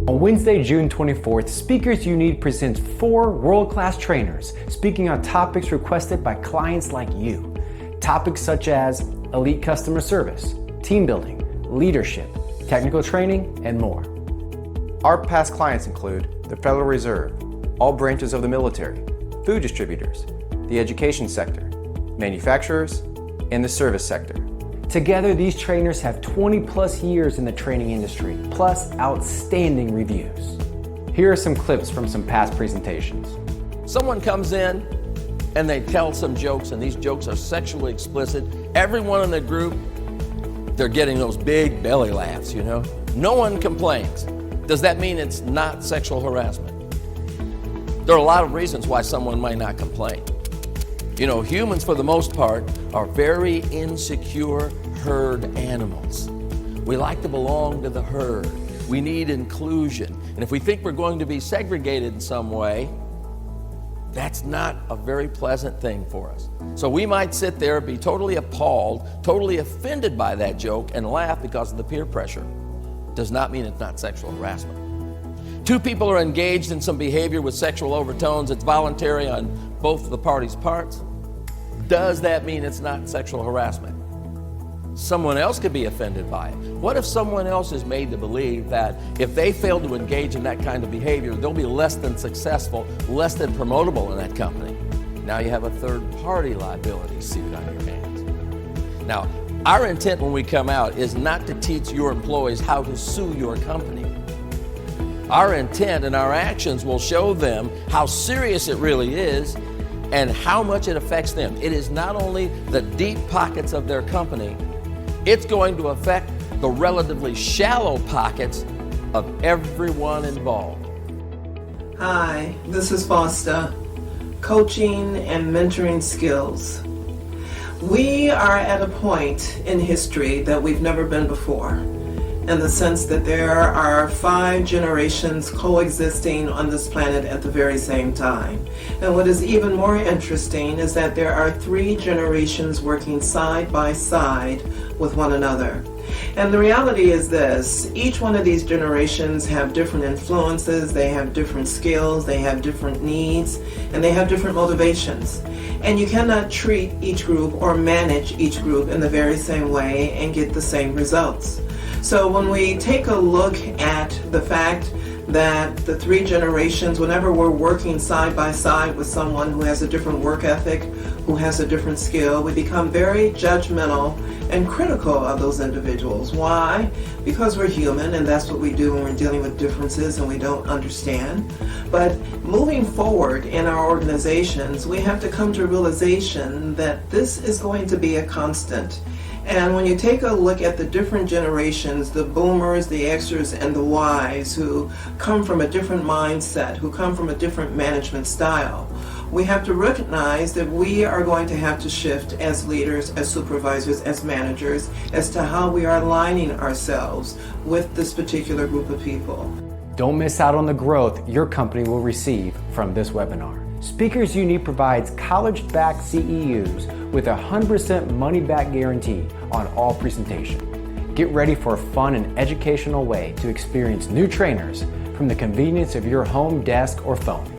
On Wednesday, June 24th, Speakers You Need presents 4 world-class trainers speaking on topics requested by clients like you. Topics such as elite customer service, team building, leadership, technical training, and more. Our past clients include the Federal Reserve, all branches of the military, food distributors, the education sector, manufacturers, and the service sector. Together, these trainers have 20+ years in the training industry, plus outstanding reviews. Here are some clips from some past presentations. Someone comes in and they tell some jokes, and these jokes are sexually explicit. Everyone in the group, they're getting those big belly laughs, you know? No one complains. Does that mean it's not sexual harassment? There are a lot of reasons why someone might not complain. You know, humans, for the most part, are very insecure herd animals. We like to belong to the herd. We need inclusion. And if we think we're going to be segregated in some way, that's not a very pleasant thing for us. So we might sit there, be totally appalled, totally offended by that joke, and laugh because of the peer pressure. Does not mean it's not sexual harassment. 2 people are engaged in some behavior with sexual overtones. It's voluntary on both of the parties' parts. Does that mean it's not sexual harassment? Someone else could be offended by it. What if someone else is made to believe that if they fail to engage in that kind of behavior, they'll be less than successful, less than promotable in that company? Now you have a third-party liability suit on your hands. Now, our intent when we come out is not to teach your employees how to sue your company. Our intent and our actions will show them how serious it really is and how much it affects them. It is not only the deep pockets of their company, it's going to affect the relatively shallow pockets of everyone involved. Hi, this is Foster, coaching and mentoring skills. We are at a point in history that we've never been before, in the sense that there are 5 generations coexisting on this planet at the very same time. And what is even more interesting is that there are 3 generations working side by side with one another. And the reality is this: each one of these generations have different influences, they have different skills, they have different needs, and they have different motivations. And you cannot treat each group or manage each group in the very same way and get the same results. So when we take a look at the fact that the 3 generations, whenever we're working side by side with someone who has a different work ethic, who has a different skill, we become very judgmental and critical of those individuals. Why? Because we're human, and that's what we do when we're dealing with differences and we don't understand. But moving forward in our organizations, we have to come to a realization that this is going to be a constant. And when you take a look at the different generations, the boomers, the Xers, and the Ys, who come from a different mindset, who come from a different management style, we have to recognize that we are going to have to shift as leaders, as supervisors, as managers, as to how we are aligning ourselves with this particular group of people. Don't miss out on the growth your company will receive from this webinar. Speakers You Need provides college-backed CEUs with a 100% money-back guarantee on all presentation. Get ready for a fun and educational way to experience new trainers from the convenience of your home, desk, or phone.